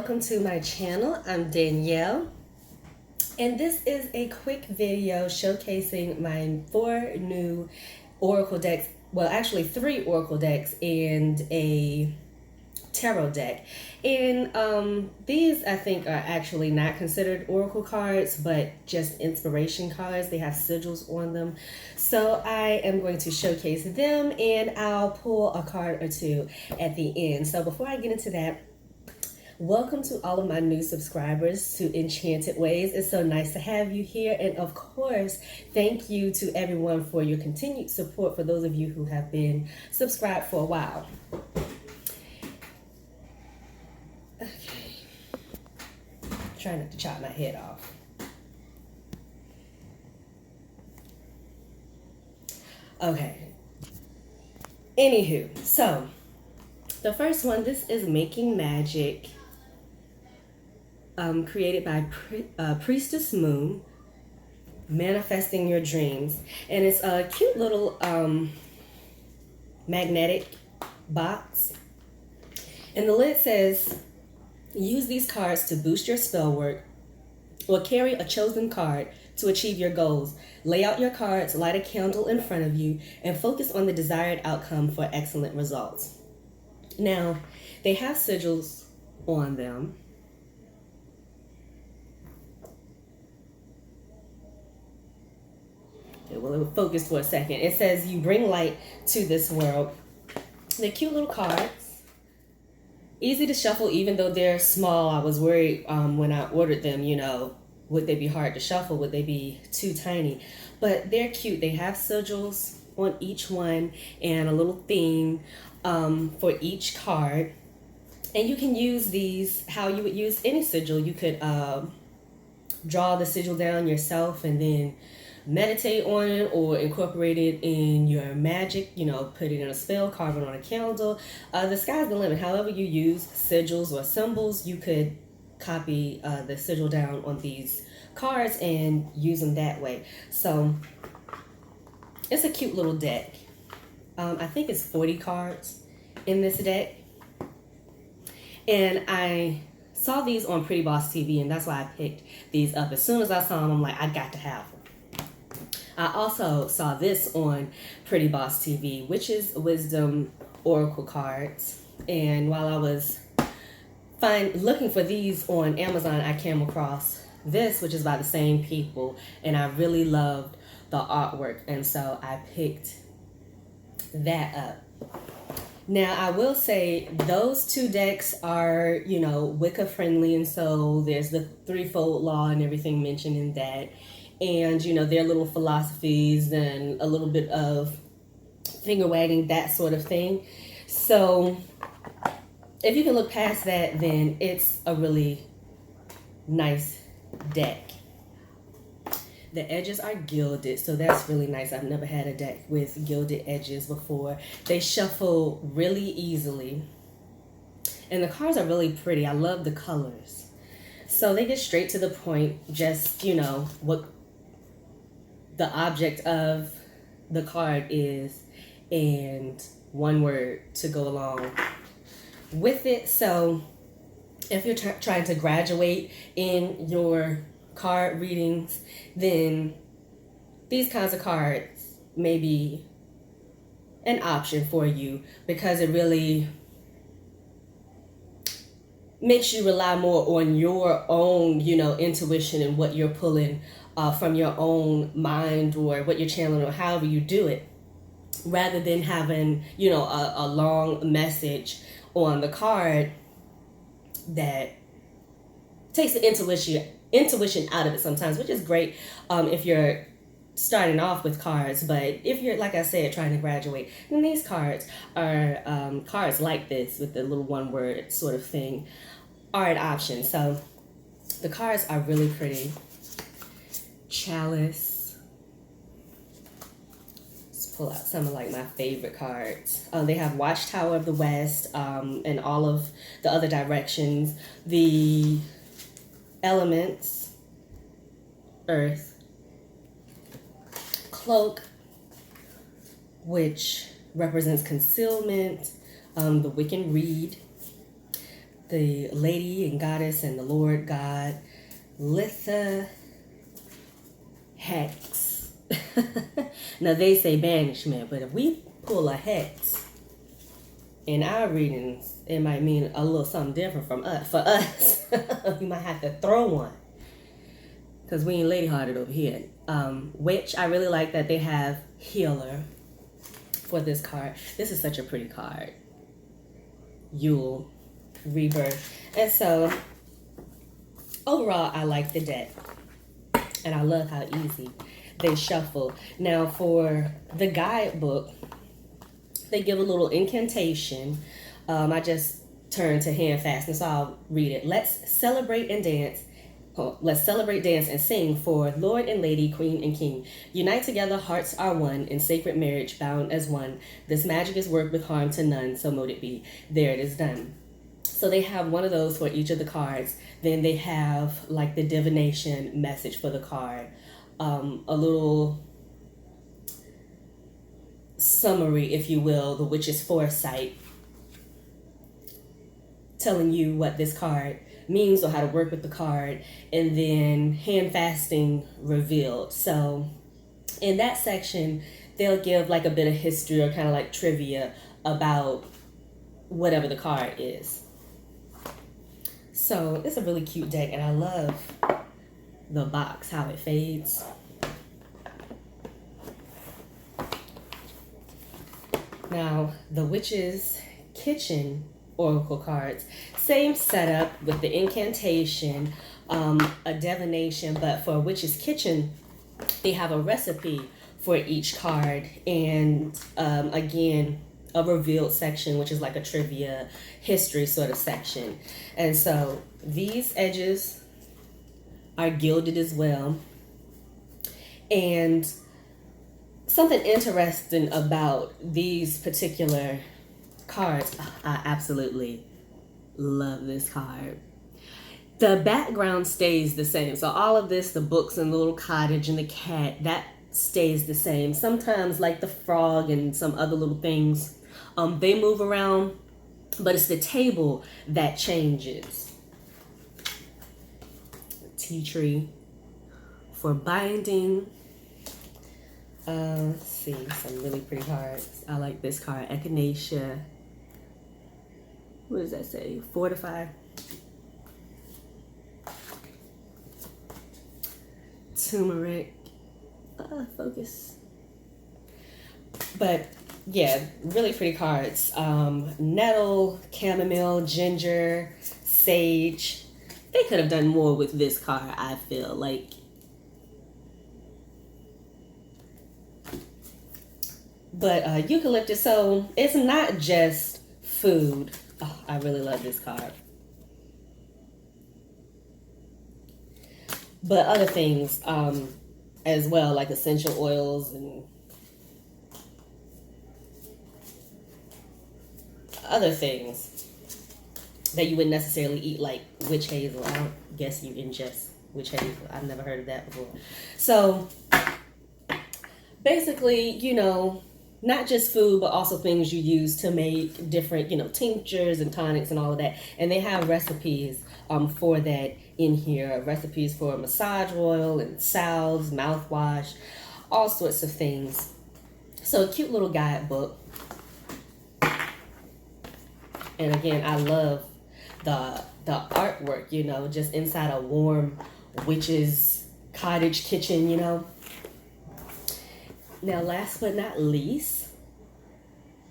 welcome to my channel. I'm Danielle, and this is a quick video showcasing my 4 new oracle decks. Well, actually 3 oracle decks and a tarot deck. And these I think are actually not considered oracle cards, but just inspiration cards. They have sigils on them. So I am going to showcase them, and I'll pull a card or two at the end. So before I get into that, welcome to all of my new subscribers to Enchanted Ways. It's so nice to have you here. And of course, thank you to everyone for your continued support, for those of you who have been subscribed for a while. Okay. Trying not to chop my head off. Okay. Anywho, so the first one, this is Making Magic, created by Priestess Moon, Manifesting Your Dreams. And it's a cute little magnetic box. And the lid says, use these cards to boost your spell work, or carry a chosen card to achieve your goals. Lay out your cards, light a candle in front of you, and focus on the desired outcome for excellent results. Now, they have sigils on them. Okay, well, it will focus for a second. It says, you bring light to this world. They're cute little cards. Easy to shuffle, even though they're small. I was worried when I ordered them, would they be hard to shuffle? Would they be too tiny? But they're cute. They have sigils on each one and a little theme for each card. And you can use these how you would use any sigil. You could draw the sigil down yourself and then meditate on it, or incorporate it in your magic, put it in a spell, carve it on a candle. The sky's the limit. However you use sigils or symbols, you could copy the sigil down on these cards and use them that way. So it's a cute little deck. I think it's 40 cards in this deck. And I saw these on Pretty Boss TV, and that's why I picked these up. As soon as I saw them, I'm like, I got to have them. I also saw this on Pretty Boss TV, which is Wisdom Oracle cards. And while I was looking for these on Amazon, I came across this, which is by the same people, and I really loved the artwork, and so I picked that up. Now, I will say those 2 decks are, Wicca friendly, and so there's the threefold law and everything mentioned in that. And, their little philosophies and a little bit of finger wagging, that sort of thing. So if you can look past that, then it's a really nice deck. The edges are gilded, so that's really nice. I've never had a deck with gilded edges before. They shuffle really easily. And the cards are really pretty. I love the colors. So they get straight to the point, just, what the object of the card is, and one word to go along with it. So if you're trying to graduate in your card readings, then these kinds of cards may be an option for you, because it really makes you rely more on your own, intuition and what you're pulling from your own mind, or what you're channeling, or however you do it, rather than having, a long message on the card that takes the intuition out of it sometimes, which is great if you're starting off with cards. But if you're, like I said, trying to graduate, then these cards are cards like this with the little one word sort of thing are an option. So the cards are really pretty. Chalice. Let's pull out some of my favorite cards. They have Watchtower of the West, and all of the other directions. The elements, earth, cloak, which represents concealment, the Wiccan Reed, the lady and goddess and the Lord God, Litha Hex. Now they say banishment, but if we pull a hex in our readings, it might mean a little something different from us. For us, we might have to throw one, because we ain't lady-hearted over here. Which I really like that they have healer for this card. This is such a pretty card. Yule, rebirth. And so overall, I like the deck, and I love how easy they shuffle. Now for the guidebook, they give a little incantation. I just turned to hand fasten, so I'll read it. Let's celebrate and dance. Let's celebrate, dance, and sing for Lord and Lady, Queen and King. Unite together, hearts are one, in sacred marriage, bound as one. This magic is worked with harm to none, so mote it be. There it is done. So they have one of those for each of the cards. Then they have like the divination message for the card. A little summary, if you will, the witch's foresight, telling you what this card means or how to work with the card, and then hand fasting revealed. So in that section, they'll give like a bit of history or kind of like trivia about whatever the card is. So it's a really cute deck, and I love the box, how it fades. Now, the Witch's Kitchen Oracle cards, same setup with the incantation, a divination, but for Witch's Kitchen, they have a recipe for each card, and again, a revealed section, which is like a trivia history sort of section. And so these edges are gilded as well. And something interesting about these particular cards, I absolutely love this card. The background stays the same. So all of this, the books and the little cottage and the cat, that stays the same. Sometimes like the frog and some other little things, they move around, but it's the table that changes. Tea tree for binding. Let's see, some really pretty cards. I like this card, Echinacea. What does that say? Fortify. Turmeric. Focus. But yeah, really pretty cards. Nettle, chamomile, ginger, sage. They could have done more with this card, I feel like. But eucalyptus, so it's not just food. Oh, I really love this card. But other things as well, like essential oils and other things that you wouldn't necessarily eat, like witch hazel. I don't guess you ingest witch hazel. I've never heard of that before. So basically, you know, not just food, but also things you use to make different, you know, tinctures and tonics and all of that. And they have recipes for that in here. Recipes for massage oil and salves, mouthwash, all sorts of things. So a cute little guidebook. And again, I love the artwork, you know, just inside a warm witch's cottage kitchen, you know. Now, last but not least,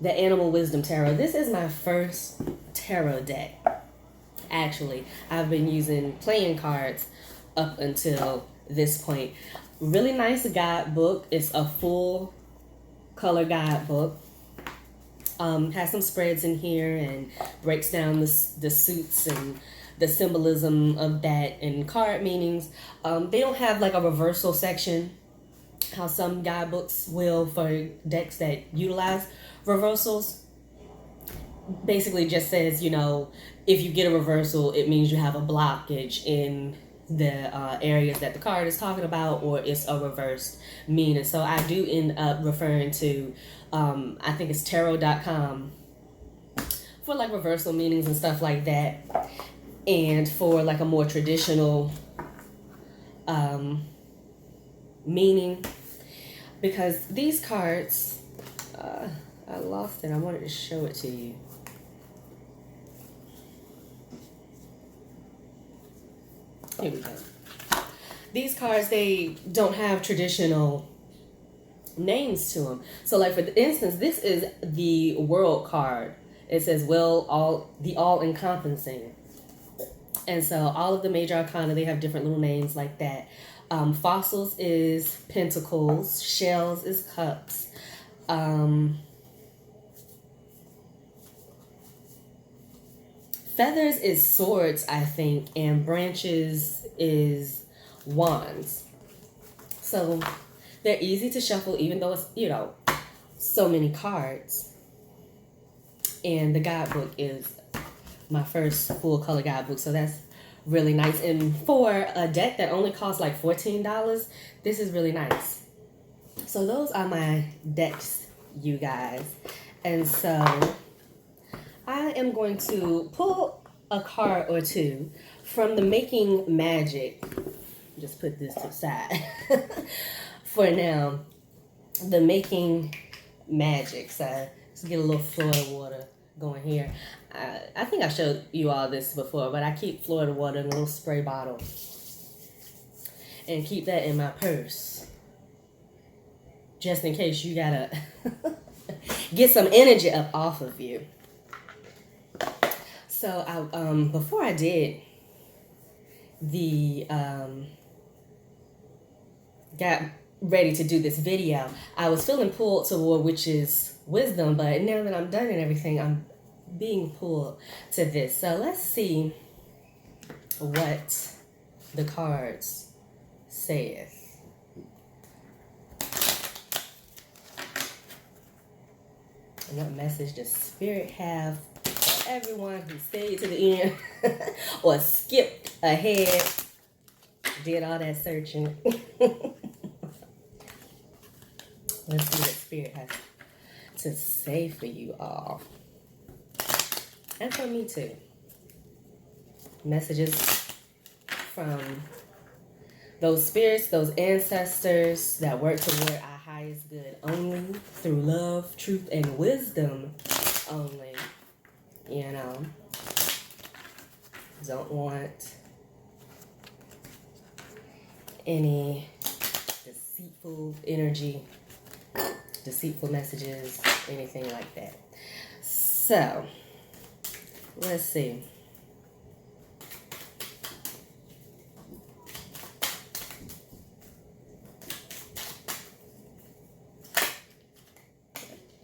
the Animal Wisdom Tarot. This is my first tarot deck. Actually, I've been using playing cards up until this point. Really nice guidebook. It's a full color guidebook. Has some spreads in here and breaks down the suits and the symbolism of that and card meanings. They don't have like a reversal section, how some guidebooks will for decks that utilize reversals. Basically just says, you know, if you get a reversal, it means you have a blockage in the areas that the card is talking about, or it's a reversed meaning. So I do end up referring to, I think it's tarot.com for like reversal meanings and stuff like that, and for like a more traditional meaning, because these cards, I lost it. I wanted to show it to you. Here we go. These cards, they don't have traditional names to them. So like for instance, this is the World card. It says, well, all encompassing. And so all of the major arcana, they have different little names like that. Fossils is pentacles, shells is cups, feathers is swords, I think, and branches is wands. So they're easy to shuffle, even though it's, you know, so many cards. And the guidebook is my first full color guidebook, so that's really nice. And for a deck that only costs like $14, this is really nice. So those are my decks, you guys. And so I am going to pull a card or two from the Making Magic. Just put this to the side for now. The Making Magic. So let's get a little Florida water going here. I think I showed you all this before, but I keep Florida water in a little spray bottle and keep that in my purse just in case you gotta get some energy up off of you. So I before I did the got ready to do this video, I was feeling pulled toward witch's wisdom, but now that I'm done and everything, I'm being pulled to this. So let's see what the cards says. And what message does Spirit have for everyone who stayed to the end or skipped ahead, did all that searching? Let's see what Spirit has to say for you all. And for me too. Messages from those spirits, those ancestors that work toward our highest good only through love, truth, and wisdom only. You know, don't want any deceitful energy, deceitful messages, anything like that. So let's see.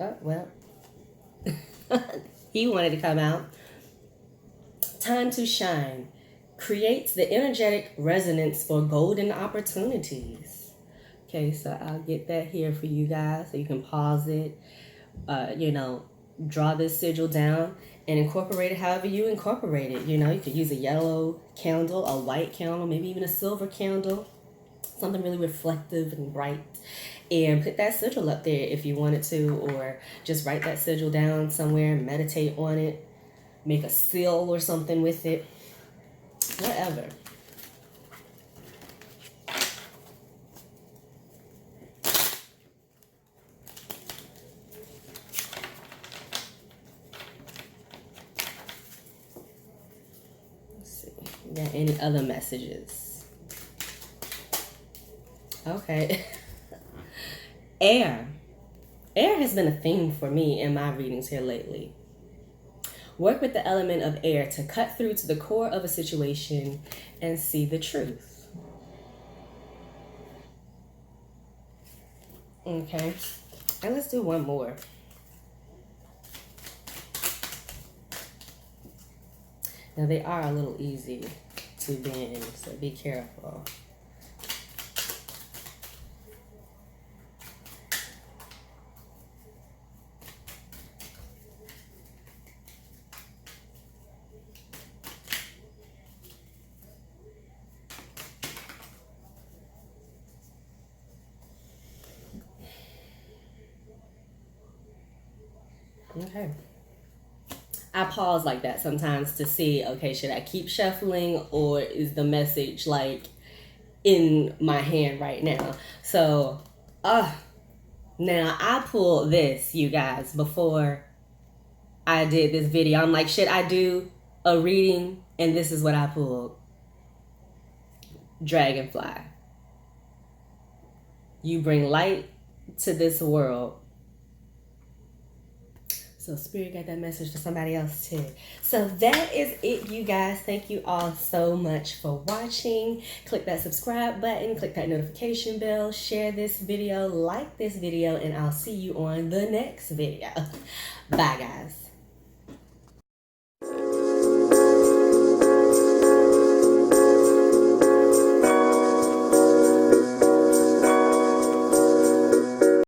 Oh, well, he wanted to come out. Time to shine. Creates the energetic resonance for golden opportunities. Okay, so I'll get that here for you guys so you can pause it. You know, draw this sigil down and incorporate it however you incorporate it. You know, you could use a yellow candle, a white candle, maybe even a silver candle, something really reflective and bright, and put that sigil up there if you wanted to, or just write that sigil down somewhere and meditate on it, make a seal or something with it, whatever. Got any other messages? Okay. Air. Air has been a theme for me in my readings here lately. Work with the element of air to cut through to the core of a situation and see the truth. Okay. And let's do one more. Now they are a little easy to bend, so be careful. Okay. I pause like that sometimes to see, okay, should I keep shuffling, or is the message like in my hand right now? So, now I pulled this, you guys, before I did this video. I'm like, should I do a reading? And this is what I pulled. Dragonfly. You bring light to this world. So Spirit got that message for somebody else too. So that is it, you guys. Thank you all so much for watching. Click that subscribe button, click that notification bell, share this video, like this video, and I'll see you on the next video. Bye, guys.